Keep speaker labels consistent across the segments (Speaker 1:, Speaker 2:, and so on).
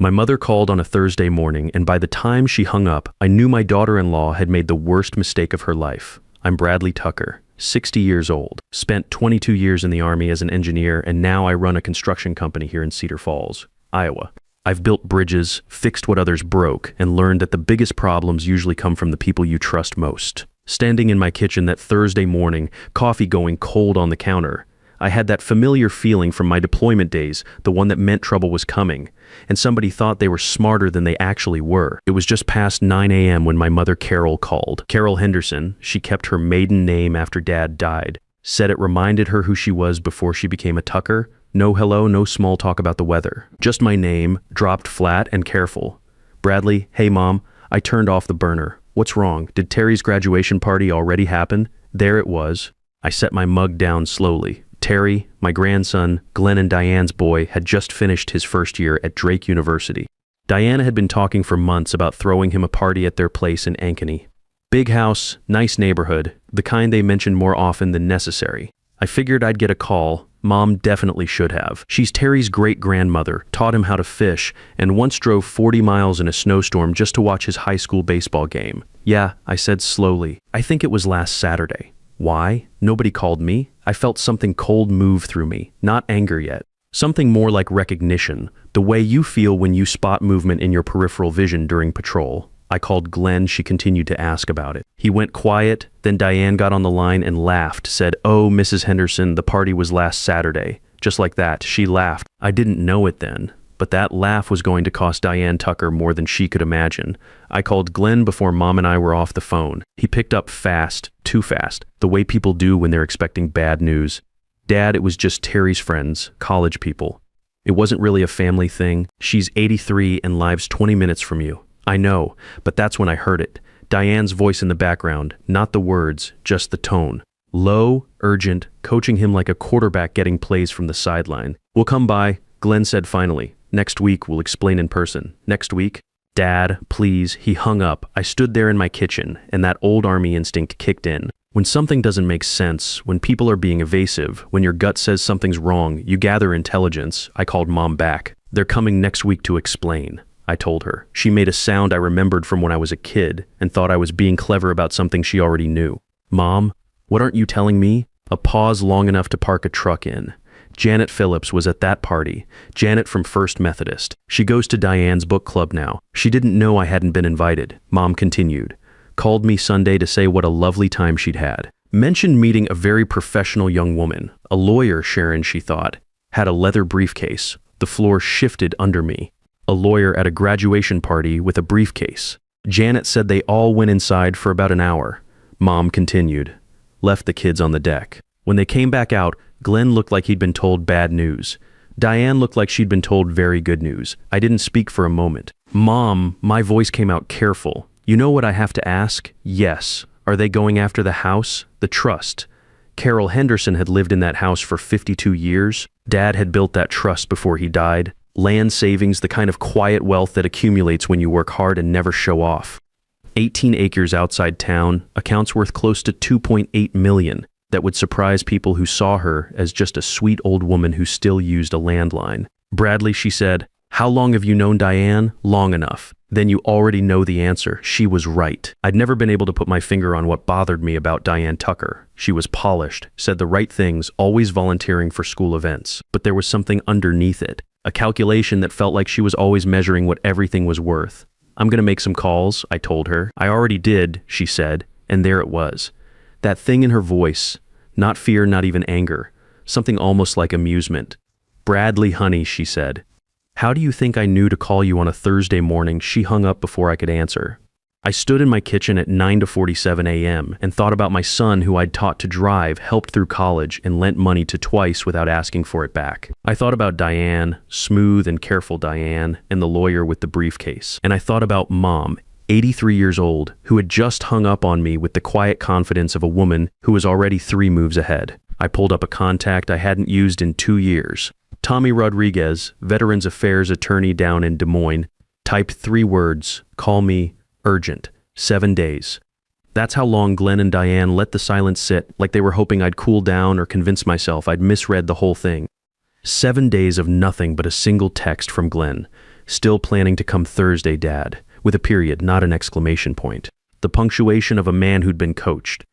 Speaker 1: My mother called on a Thursday morning, and by the time she hung up, I knew my daughter-in-law had made the worst mistake of her life. I'm Bradley Tucker, 60 years old, spent 22 years in the Army as an engineer, and now I run a construction company here in Cedar Falls, Iowa. I've built bridges, fixed what others broke, and learned that the biggest problems usually come from the people you trust most. Standing in my kitchen that Thursday morning, coffee going cold on the counter, I had that familiar feeling from my deployment days, the one that meant trouble was coming, and somebody thought they were smarter than they actually were. It was just past 9 a.m. when my mother Carol called. Carol Henderson, she kept her maiden name after Dad died, said it reminded her who she was before she became a Tucker. No hello, no small talk about the weather. Just my name, dropped flat and careful. Bradley, hey Mom, I turned off the burner. What's wrong? Did Terry's graduation party already happen? There it was. I set my mug down slowly. Terry, my grandson, Glenn and Diane's boy, had just finished his first year at Drake University. Diana had been talking for months about throwing him a party at their place in Ankeny. Big house, nice neighborhood, the kind they mentioned more often than necessary. I figured I'd get a call. Mom definitely should have. She's Terry's great-grandmother, taught him how to fish, and once drove 40 miles in a snowstorm just to watch his high school baseball game. Yeah, I said slowly. I think it was last Saturday. Why? Nobody called me. I felt something cold move through me, not anger yet. Something more like recognition, the way you feel when you spot movement in your peripheral vision during patrol. I called Glenn. She continued to ask about it. He went quiet, then Diane got on the line and laughed, said, "Oh, Mrs. Henderson, the party was last Saturday." Just like that, she laughed. I didn't know it then, but that laugh was going to cost Diane Tucker more than she could imagine. I called Glenn before Mom and I were off the phone. He picked up fast, too fast, the way people do when they're expecting bad news. Dad, it was just Terry's friends, college people. It wasn't really a family thing. She's 83 and lives 20 minutes from you. I know, but that's when I heard it. Diane's voice in the background, not the words, just the tone. Low, urgent, coaching him like a quarterback getting plays from the sideline. "We'll come by," Glenn said finally. "Next week, we'll explain in person." Next week? Dad, please. He hung up. I stood there in my kitchen, and that old Army instinct kicked in. When something doesn't make sense, when people are being evasive, when your gut says something's wrong, you gather intelligence. I called Mom back. "They're coming next week to explain," I told her. She made a sound I remembered from when I was a kid and thought I was being clever about something she already knew. "Mom, what aren't you telling me?" A pause long enough to park a truck in. Janet Phillips was at that party. Janet from First Methodist. She goes to Diane's book club now. She didn't know I hadn't been invited. Mom continued. Called me Sunday to say what a lovely time she'd had. Mentioned meeting a very professional young woman. A lawyer, Sharon, she thought. Had a leather briefcase. The floor shifted under me. A lawyer at a graduation party with a briefcase. Janet said they all went inside for about an hour. Mom continued. Left the kids on the deck. When they came back out, Glenn looked like he'd been told bad news. Diane looked like she'd been told very good news. I didn't speak for a moment. "Mom," my voice came out careful. "You know what I have to ask?" "Yes." "Are they going after the house? The trust?" Carol Henderson had lived in that house for 52 years. Dad had built that trust before he died. Land savings, the kind of quiet wealth that accumulates when you work hard and never show off. 18 acres outside town, accounts worth close to $2.8 million. That would surprise people who saw her as just a sweet old woman who still used a landline. "Bradley," she said, "how long have you known Diane?" "Long enough." "Then you already know the answer." She was right. I'd never been able to put my finger on what bothered me about Diane Tucker. She was polished, said the right things, always volunteering for school events. But there was something underneath it. A calculation that felt like she was always measuring what everything was worth. "I'm gonna make some calls," I told her. "I already did," she said, and there it was. That thing in her voice, not fear, not even anger, something almost like amusement. "Bradley, honey," she said. "How do you think I knew to call you on a Thursday morning?" She hung up before I could answer. I stood in my kitchen at 9:47 a.m. and thought about my son who I'd taught to drive, helped through college, and lent money to twice without asking for it back. I thought about Diane, smooth and careful Diane, and the lawyer with the briefcase. And I thought about Mom, 83 years old, who had just hung up on me with the quiet confidence of a woman who was already 3 moves ahead. I pulled up a contact I hadn't used in 2 years. Tommy Rodriguez, Veterans Affairs attorney down in Des Moines, typed 3 words, "Call me, urgent, 7 days." That's how long Glenn and Diane let the silence sit, like they were hoping I'd cool down or convince myself I'd misread the whole thing. 7 days of nothing but a single text from Glenn. Still planning to come Thursday, Dad, with a period, not an exclamation point. The punctuation of a man who'd been coached.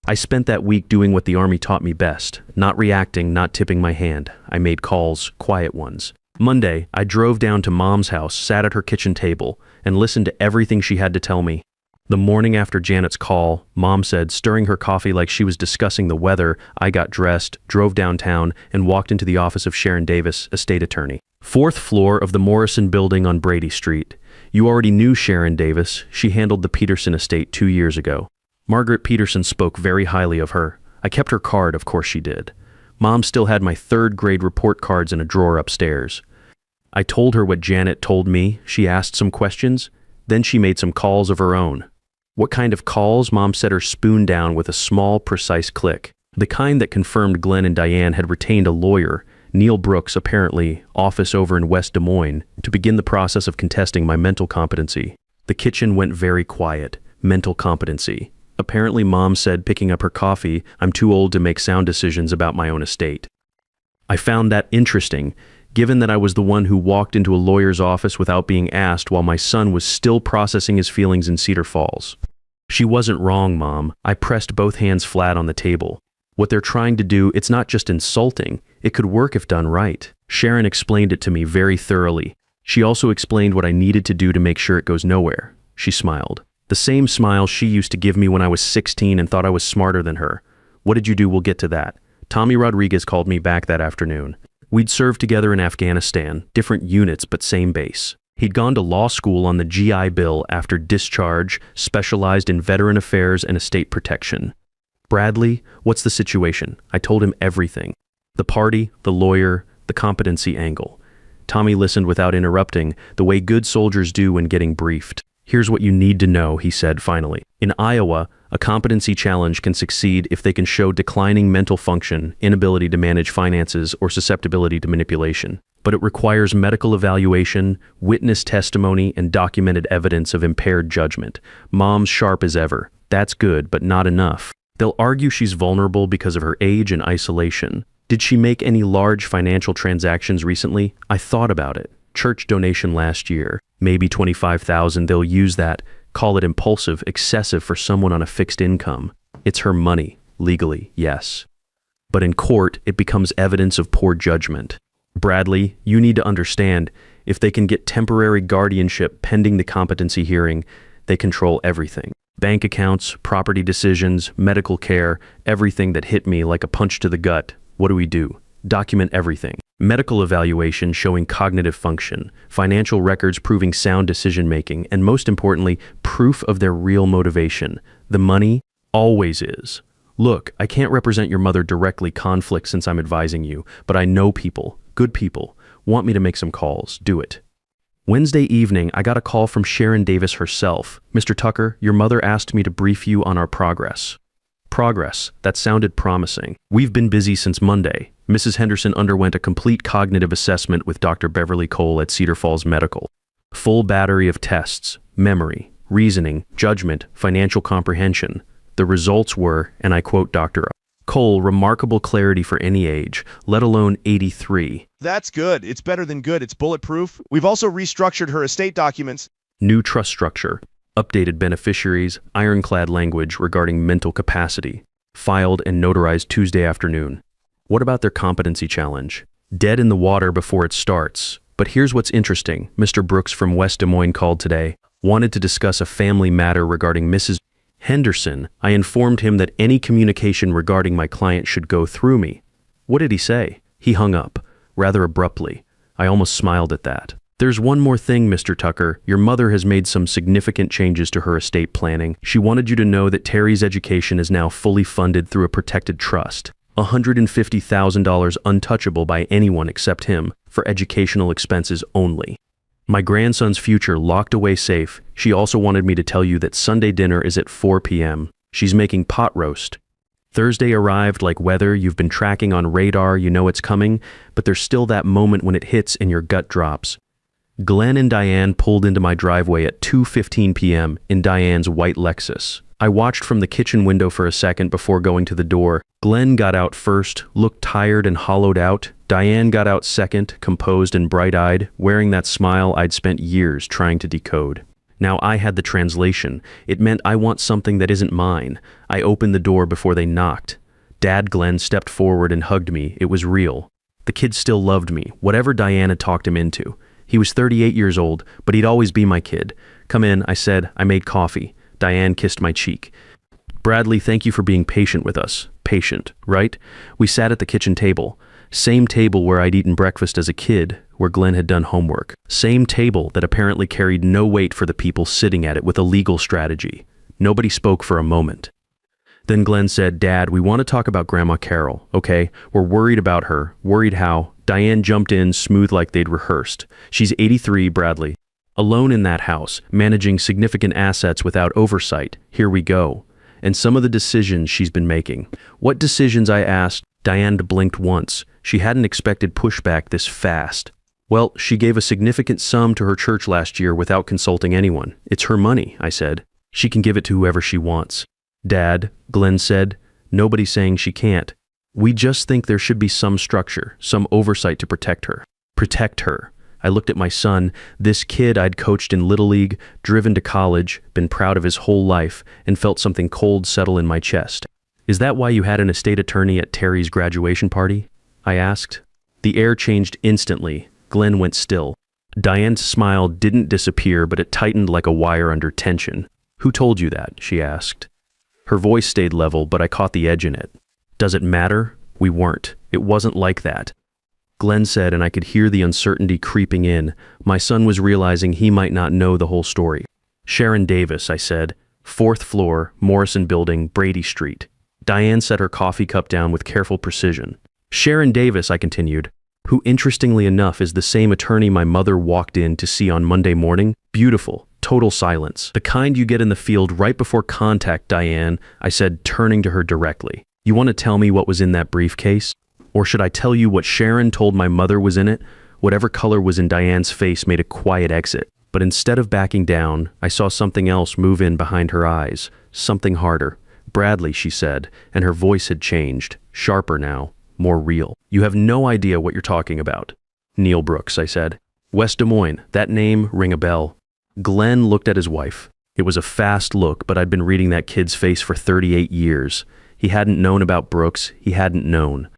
Speaker 1: I spent that week doing what the Army taught me best, not reacting, not tipping my hand. I made calls, quiet ones. Monday, I drove down to Mom's house, sat at her kitchen table, and listened to everything she had to tell me. The morning after Janet's call, Mom said, stirring her coffee like she was discussing the weather, I got dressed, drove downtown, and walked into the office of Sharon Davis, estate attorney. 4th floor of the Morrison building on Brady Street. You already knew Sharon Davis. She handled the Peterson estate 2 years ago. Margaret Peterson spoke very highly of her. I kept her card, of course she did. Mom still had my 3rd grade report cards in a drawer upstairs. I told her what Janet told me. She asked some questions. Then she made some calls of her own. What kind of calls? Mom set her spoon down with a small, precise click. The kind that confirmed Glenn and Diane had retained a lawyer, Neil Brooks, apparently, office over in West Des Moines, to begin the process of contesting my mental competency. The kitchen went very quiet. Mental competency. Apparently, Mom said, picking up her coffee, I'm too old to make sound decisions about my own estate. I found that interesting, given that I was the one who walked into a lawyer's office without being asked while my son was still processing his feelings in Cedar Falls. She wasn't wrong, Mom. I pressed both hands flat on the table. What they're trying to do, it's not just insulting. It could work if done right. Sharon explained it to me very thoroughly. She also explained what I needed to do to make sure it goes nowhere. She smiled. The same smile she used to give me when I was 16 and thought I was smarter than her. What did you do? We'll get to that. Tommy Rodriguez called me back that afternoon. We'd served together in Afghanistan, different units but same base. He'd gone to law school on the GI Bill after discharge, specialized in veteran affairs and estate protection. Bradley, what's the situation? I told him everything. The party, the lawyer, the competency angle. Tommy listened without interrupting, the way good soldiers do when getting briefed. Here's what you need to know, he said finally. In Iowa, a competency challenge can succeed if they can show declining mental function, inability to manage finances, or susceptibility to manipulation. But it requires medical evaluation, witness testimony, and documented evidence of impaired judgment. Mom's sharp as ever. That's good, but not enough. They'll argue she's vulnerable because of her age and isolation. Did she make any large financial transactions recently? I thought about it. Church donation last year, maybe $25,000. They'll use that, call it impulsive, excessive for someone on a fixed income. It's her money, legally, yes. But in court, it becomes evidence of poor judgment. Bradley, you need to understand, if they can get temporary guardianship pending the competency hearing, they control everything. Bank accounts, property decisions, medical care, everything that hit me like a punch to the gut. What do? Document everything. Medical evaluation showing cognitive function, financial records proving sound decision-making, and most importantly, proof of their real motivation. The money always is. Look, I can't represent your mother directly, conflict since I'm advising you, but I know people, good people, want me to make some calls. Do it. Wednesday evening, I got a call from Sharon Davis herself. Mr. Tucker, your mother asked me to brief you on our progress. Progress, that sounded promising. We've been busy since Monday. Mrs. Henderson underwent a complete cognitive assessment with Dr. Beverly Cole at Cedar Falls Medical. Full battery of tests, memory, reasoning, judgment, financial comprehension. The results were, and I quote Dr. Cole, remarkable clarity for any age, let alone 83.
Speaker 2: That's good. It's better than good. It's bulletproof. We've also restructured her estate documents.
Speaker 1: New trust structure, updated beneficiaries, ironclad language regarding mental capacity, filed and notarized Tuesday afternoon. What about their competency challenge? Dead in the water before it starts. But here's what's interesting. Mr. Brooks from West Des Moines called today, wanted to discuss a family matter regarding Mrs. Henderson. I informed him that any communication regarding my client should go through me. What did he say? He hung up, rather abruptly. I almost smiled at that. There's one more thing, Mr. Tucker. Your mother has made some significant changes to her estate planning. She wanted you to know that Terry's education is now fully funded through a protected trust. $150,000 untouchable by anyone except him, for educational expenses only. My grandson's future locked away safe. She also wanted me to tell you that Sunday dinner is at 4 p.m. She's making pot roast. Thursday arrived like weather. You've been tracking on radar. You know it's coming, but there's still that moment when it hits and your gut drops. Glenn and Diane pulled into my driveway at 2:15 p.m. in Diane's white Lexus. I watched from the kitchen window for a second before going to the door. Glenn got out first, looked tired and hollowed out. Diane got out second, composed and bright-eyed, wearing that smile I'd spent years trying to decode. Now I had the translation. It meant I want something that isn't mine. I opened the door before they knocked. Dad Glenn stepped forward and hugged me. It was real. The kid still loved me, whatever Diane had talked him into. He was 38 years old, but he'd always be my kid. "Come in," I said. I made coffee. Diane kissed my cheek. "Bradley, thank you for being patient with us." Patient, right? We sat at the kitchen table. Same table where I'd eaten breakfast as a kid, where Glenn had done homework. Same table that apparently carried no weight for the people sitting at it with a legal strategy. Nobody spoke for a moment. Then Glenn said, "Dad, we want to talk about Grandma Carol, okay? We're worried about her. Worried how?" Diane jumped in, smooth like they'd rehearsed. "She's 83, Bradley. Alone in that house, managing significant assets without oversight. Here we go. And some of the decisions she's been making." "What decisions?" I asked. Diane blinked once. She hadn't expected pushback this fast. "Well, she gave a significant sum to her church last year without consulting anyone. It's her money," I said. "She can give it to whoever she wants." "Dad," Glenn said, "nobody's saying she can't. We just think there should be some structure, some oversight to protect her." Protect her. I looked at my son, this kid I'd coached in Little League, driven to college, been proud of his whole life, and felt something cold settle in my chest. "Is that why you had an estate attorney at Terry's graduation party?" I asked. The air changed instantly. Glenn went still. Diane's smile didn't disappear, but it tightened like a wire under tension. "Who told you that?" she asked. Her voice stayed level, but I caught the edge in it. "Does it matter? We weren't. It wasn't like that." Glenn said, and I could hear the uncertainty creeping in. My son was realizing he might not know the whole story. "Sharon Davis," I said. "4th floor, Morrison Building, Brady Street." Diane set her coffee cup down with careful precision. "Sharon Davis," I continued, "who interestingly enough is the same attorney my mother walked in to see on Monday morning. Beautiful. Total silence. The kind you get in the field right before contact, Diane," I said, turning to her directly. "You want to tell me what was in that briefcase? Or should I tell you what Sharon told my mother was in it?" Whatever color was in Diane's face made a quiet exit. But instead of backing down, I saw something else move in behind her eyes. Something harder. "Bradley," she said, and her voice had changed. Sharper now. More real. "You have no idea what you're talking about." "Neil Brooks," I said. "West Des Moines. That name ring a bell." Glenn looked at his wife. It was a fast look, but I'd been reading that kid's face for 38 years. He hadn't known about Brooks. He hadn't known.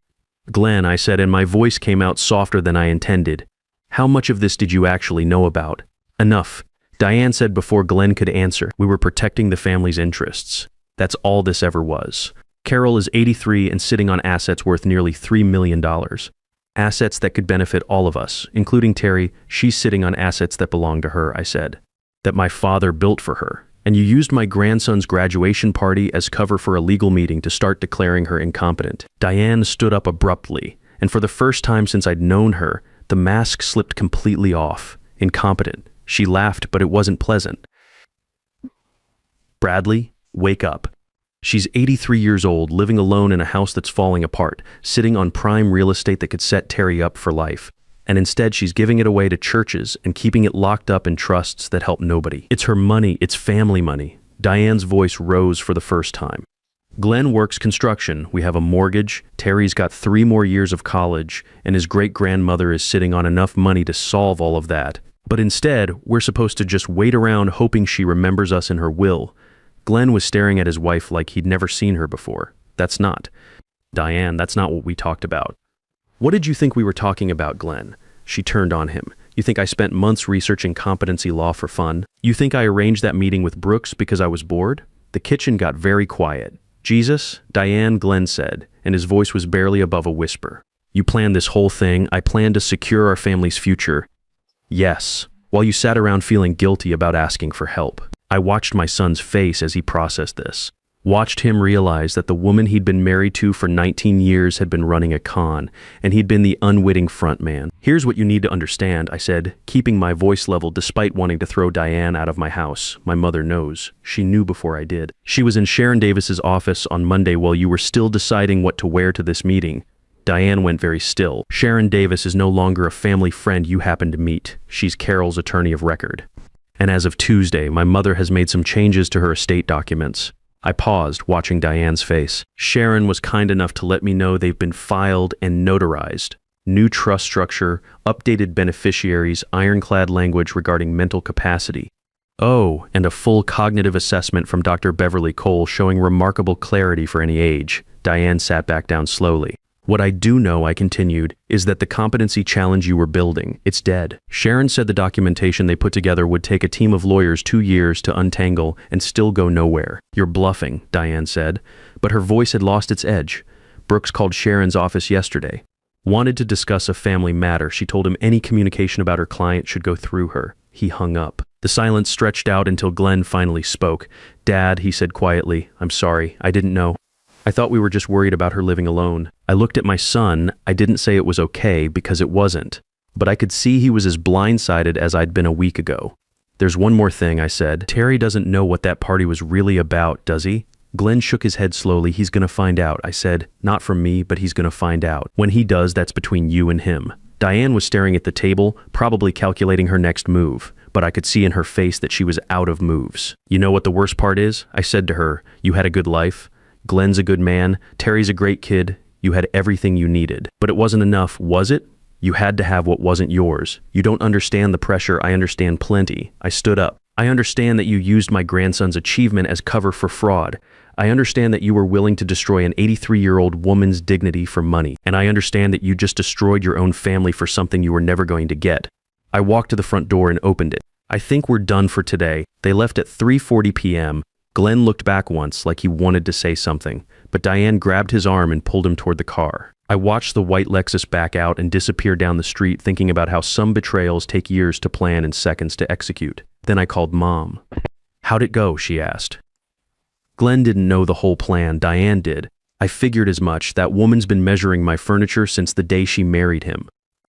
Speaker 1: "Glenn," I said, and my voice came out softer than I intended. "How much of this did you actually know about?" "Enough," Diane said before Glenn could answer. "We were protecting the family's interests. That's all this ever was." "Carol is 83 and sitting on assets worth nearly $3 million. Assets that could benefit all of us, including Terry. She's sitting on assets that belong to her," I said. "That my father built for her. And you used my grandson's graduation party as cover for a legal meeting to start declaring her incompetent." Diane stood up abruptly, and for the first time since I'd known her, the mask slipped completely off. Incompetent. She laughed, but it wasn't pleasant. "Bradley, wake up. She's 83 years old, living alone in a house that's falling apart, sitting on prime real estate that could set Terry up for life. And instead she's giving it away to churches and keeping it locked up in trusts that help nobody. It's her money, it's family money." Diane's voice rose for the first time. "Glenn works construction. We have a mortgage. Terry's got 3 more years of college, and his great-grandmother is sitting on enough money to solve all of that. But instead, we're supposed to just wait around hoping she remembers us in her will." Glenn was staring at his wife like he'd never seen her before. Diane, that's not what we talked about." "What did you think we were talking about, Glenn?" She turned on him. "You think I spent months researching competency law for fun? You think I arranged that meeting with Brooks because I was bored?" The kitchen got very quiet. "Jesus, Diane," Glenn said, and his voice was barely above a whisper. "You planned this whole thing. I planned to secure our family's future." "Yes," while you sat around feeling guilty about asking for help. I watched my son's face as he processed this. Watched him realize that the woman he'd been married to for 19 years had been running a con, and he'd been the unwitting front man. "Here's what you need to understand," I said, keeping my voice level despite wanting to throw Diane out of my house. "My mother knows. She knew before I did. She was in Sharon Davis's office on Monday while you were still deciding what to wear to this meeting." Diane went very still. "Sharon Davis is no longer a family friend you happened to meet. She's Carol's attorney of record. And as of Tuesday, my mother has made some changes to her estate documents. I paused, watching Diane's face. Sharon was kind enough to let me know they've been filed and notarized. New trust structure, updated beneficiaries, ironclad language regarding mental capacity. Oh, and a full cognitive assessment from Dr. Beverly Cole showing remarkable clarity for any age. Diane sat back down slowly. What I do know, I continued, is that the competency challenge you were building, it's dead. Sharon said the documentation they put together would take a team of lawyers 2 years to untangle and still go nowhere. You're bluffing, Diane said, but her voice had lost its edge. Brooks called Sharon's office yesterday. Wanted to discuss a family matter. She told him any communication about her client should go through her. He hung up. The silence stretched out until Glenn finally spoke. Dad, he said quietly, I'm sorry, I didn't know. I thought we were just worried about her living alone. I looked at my son. I didn't say it was okay because it wasn't. But I could see he was as blindsided as I'd been a week ago. There's one more thing, I said. Terry doesn't know what that party was really about, does he? Glenn shook his head slowly. He's gonna find out, I said. Not from me, but he's gonna find out. When he does, that's between you and him. Diane was staring at the table, probably calculating her next move. But I could see in her face that she was out of moves. You know what the worst part is? I said to her, you had a good life. Glenn's a good man, Terry's a great kid, you had everything you needed. But it wasn't enough, was it? You had to have what wasn't yours. You don't understand the pressure, I understand plenty. I stood up. I understand that you used my grandson's achievement as cover for fraud. I understand that you were willing to destroy an 83-year-old woman's dignity for money. And I understand that you just destroyed your own family for something you were never going to get. I walked to the front door and opened it. I think we're done for today. They left at 3:40 p.m. Glenn looked back once like he wanted to say something, but Diane grabbed his arm and pulled him toward the car. I watched the white Lexus back out and disappear down the street, thinking about how some betrayals take years to plan and seconds to execute. Then I called Mom. How'd it go? She asked. Glenn didn't know the whole plan, Diane did. I figured as much. That woman's been measuring my furniture since the day she married him.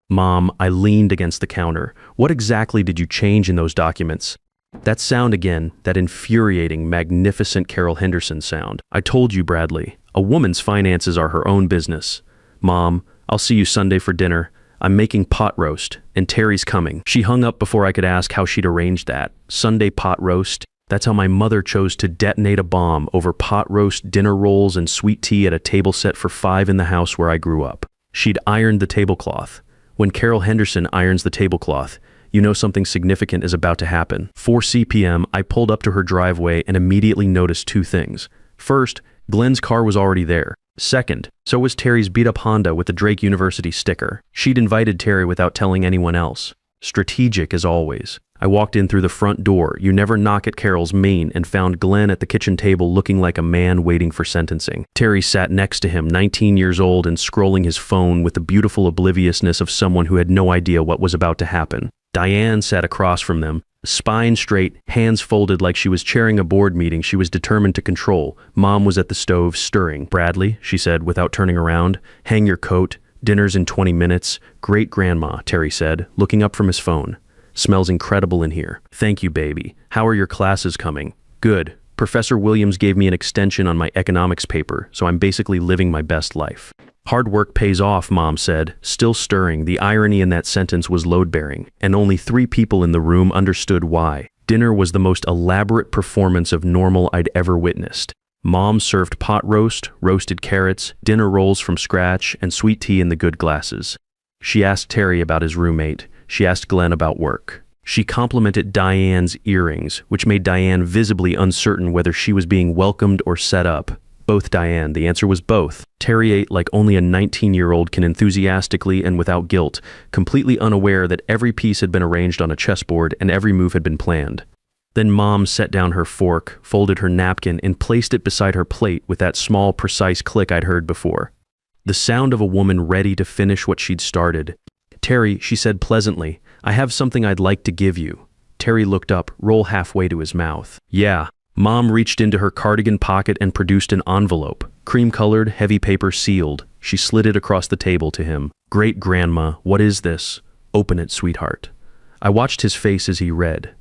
Speaker 1: Mom, I leaned against the counter. What exactly did you change in those documents? That sound again, that infuriating, magnificent Carol Henderson sound. I told you, Bradley, a woman's finances are her own business. Mom, I'll see you Sunday for dinner. I'm making pot roast, and Terry's coming. She hung up before I could ask how she'd arranged that. Sunday pot roast. That's how my mother chose to detonate a bomb over pot roast, dinner rolls, and sweet tea at a table set for 5 in the house where I grew up. She'd ironed the tablecloth. When Carol Henderson irons the tablecloth, you know something significant is about to happen. 4 p.m., I pulled up to her driveway and immediately noticed 2 things. First, Glenn's car was already there. Second, so was Terry's beat-up Honda with the Drake University sticker. She'd invited Terry without telling anyone else. Strategic as always. I walked in through the front door, you never knock at Carol's main, and found Glenn at the kitchen table looking like a man waiting for sentencing. Terry sat next to him, 19 years old and scrolling his phone with the beautiful obliviousness of someone who had no idea what was about to happen. Diane sat across from them, spine straight, hands folded like she was chairing a board meeting she was determined to control. Mom was at the stove stirring. Bradley, she said without turning around, hang your coat. Dinner's in 20 minutes. Great-grandma, Terry said, looking up from his phone. Smells incredible in here. Thank you, baby. How are your classes coming? Good. Professor Williams gave me an extension on my economics paper, so I'm basically living my best life. Hard work pays off, Mom said, still stirring. The irony in that sentence was load-bearing, and only 3 people in the room understood why. Dinner was the most elaborate performance of normal I'd ever witnessed. Mom served pot roast, roasted carrots, dinner rolls from scratch, and sweet tea in the good glasses. She asked Terry about his roommate. She asked Glenn about work. She complimented Diane's earrings, which made Diane visibly uncertain whether she was being welcomed or set up. Both, Diane. The answer was both. Terry ate like only a 19-year-old can, enthusiastically and without guilt, completely unaware that every piece had been arranged on a chessboard and every move had been planned. Then Mom set down her fork, folded her napkin, and placed it beside her plate with that small, precise click I'd heard before. The sound of a woman ready to finish what she'd started. Terry, she said pleasantly, I have something I'd like to give you. Terry looked up, roll halfway to his mouth. Yeah. Mom reached into her cardigan pocket and produced an envelope. Cream-colored, heavy paper sealed. She slid it across the table to him. Great grandma, what is this? Open it, sweetheart. I watched his face as he read.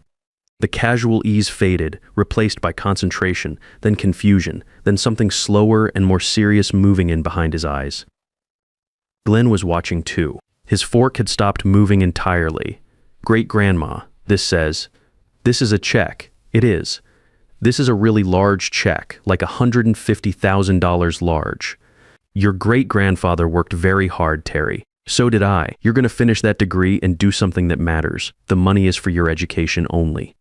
Speaker 1: The casual ease faded, replaced by concentration, then confusion, then something slower and more serious moving in behind his eyes. Glenn was watching too. His fork had stopped moving entirely. Great grandma, this says. This is a check. It is. This is a really large check, like $150,000 large. Your great-grandfather worked very hard, Terry. So did I. You're going to finish that degree and do something that matters. The money is for your education only.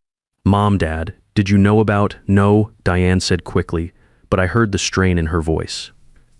Speaker 1: Mom, Dad, did you know about— No, Diane said quickly, but I heard the strain in her voice.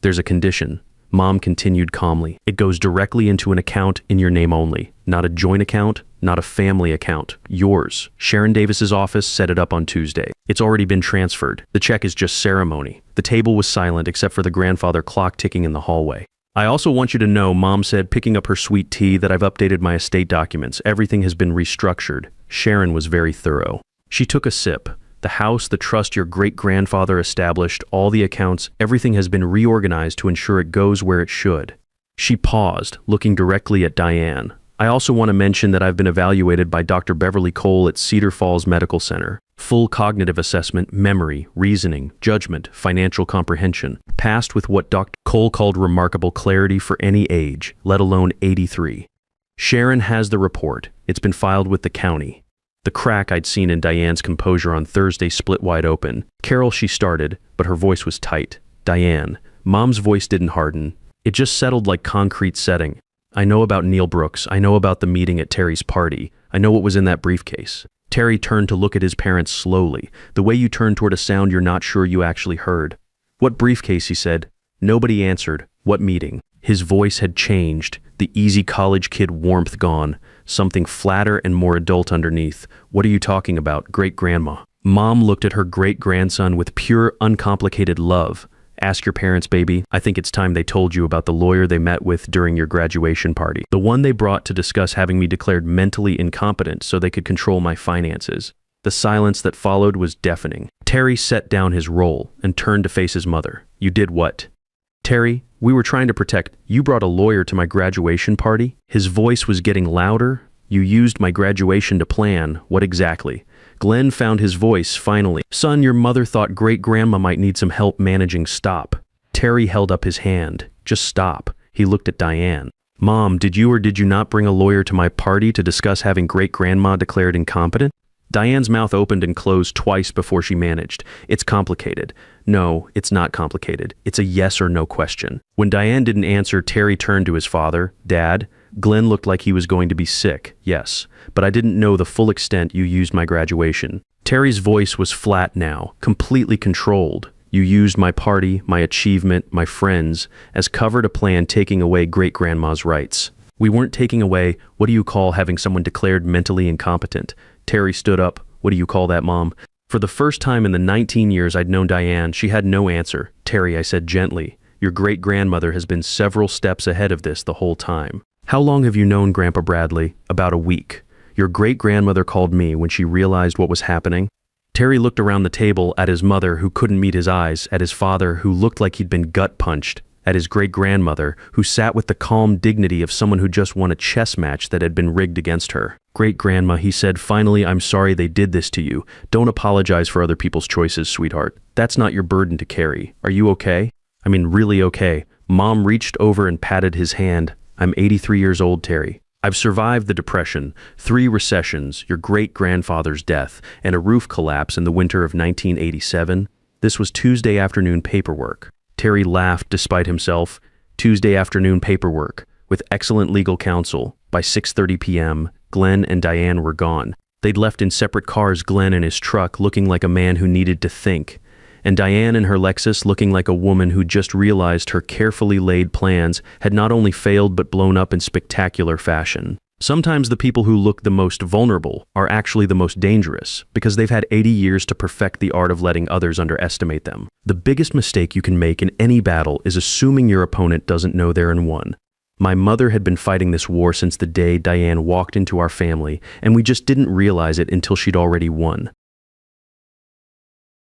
Speaker 1: There's a condition. Mom continued calmly. It goes directly into an account in your name only. Not a joint account, not a family account. Yours. Sharon Davis's office set it up on Tuesday. It's already been transferred. The check is just ceremony. The table was silent except for the grandfather clock ticking in the hallway. I also want you to know, Mom said, picking up her sweet tea, that I've updated my estate documents. Everything has been restructured. Sharon was very thorough. She took a sip. The house, the trust your great-grandfather established, all the accounts, everything has been reorganized to ensure it goes where it should. She paused, looking directly at Diane. I also want to mention that I've been evaluated by Dr. Beverly Cole at Cedar Falls Medical Center. Full cognitive assessment, memory, reasoning, judgment, financial comprehension. Passed with what Dr. Cole called remarkable clarity for any age, let alone 83. Sharon has the report. It's been filed with the county. The crack I'd seen in Diane's composure on Thursday split wide open. Carol, she started, but her voice was tight. Diane. Mom's voice didn't harden. It just settled like concrete setting. I know about Neil Brooks. I know about the meeting at Terry's party. I know what was in that briefcase. Terry turned to look at his parents slowly, the way you turn toward a sound you're not sure you actually heard. What briefcase, he said. Nobody answered. What meeting? His voice had changed, the easy college kid warmth gone. Something flatter and more adult underneath. What are you talking about, great-grandma? Mom looked at her great-grandson with pure, uncomplicated love. Ask your parents, baby. I think it's time they told you about the lawyer they met with during your graduation party. The one they brought to discuss having me declared mentally incompetent so they could control my finances. The silence that followed was deafening. Terry set down his roll and turned to face his mother. You did what? Terry, we were trying to protect— You brought a lawyer to my graduation party? His voice was getting louder. You used my graduation to plan. What exactly? Glenn found his voice finally. Son, your mother thought great-grandma might need some help managing— Stop. Terry held up his hand. Just stop. He looked at Diane. Mom, did you or did you not bring a lawyer to my party to discuss having great-grandma declared incompetent? Diane's mouth opened and closed twice before she managed. It's complicated. No, it's not complicated. It's a yes or no question. When Diane didn't answer, Terry turned to his father. Dad, Glenn looked like he was going to be sick. Yes, but I didn't know the full extent you used my graduation. Terry's voice was flat now, completely controlled. You used my party, my achievement, my friends, as cover to plan taking away great-grandma's rights. We weren't taking away— What do you call having someone declared mentally incompetent? Terry stood up. What do you call that, Mom? For the first time in the 19 years I'd known Diane, she had no answer. Terry, I said gently, your great-grandmother has been several steps ahead of this the whole time. How long have you known Grandpa Bradley? About a week. Your great-grandmother called me when she realized what was happening. Terry looked around the table at his mother, who couldn't meet his eyes, at his father, who looked like he'd been gut-punched, at his great-grandmother, who sat with the calm dignity of someone who just won a chess match that had been rigged against her. Great-grandma, he said, finally, I'm sorry they did this to you. Don't apologize for other people's choices, sweetheart. That's not your burden to carry. Are you okay? I mean, really okay. Mom reached over and patted his hand. I'm 83 years old, Terry. I've survived the Depression, 3 recessions, your great-grandfather's death, and a roof collapse in the winter of 1987. This was Tuesday afternoon paperwork. Terry laughed despite himself. Tuesday afternoon paperwork, with excellent legal counsel. By 6:30 p.m., Glenn and Diane were gone. They'd left in separate cars, Glenn in his truck looking like a man who needed to think, and Diane in her Lexus looking like a woman who just realized her carefully laid plans had not only failed but blown up in spectacular fashion. Sometimes the people who look the most vulnerable are actually the most dangerous because they've had 80 years to perfect the art of letting others underestimate them. The biggest mistake you can make in any battle is assuming your opponent doesn't know they're in one. My mother had been fighting this war since the day Diane walked into our family, and we just didn't realize it until she'd already won.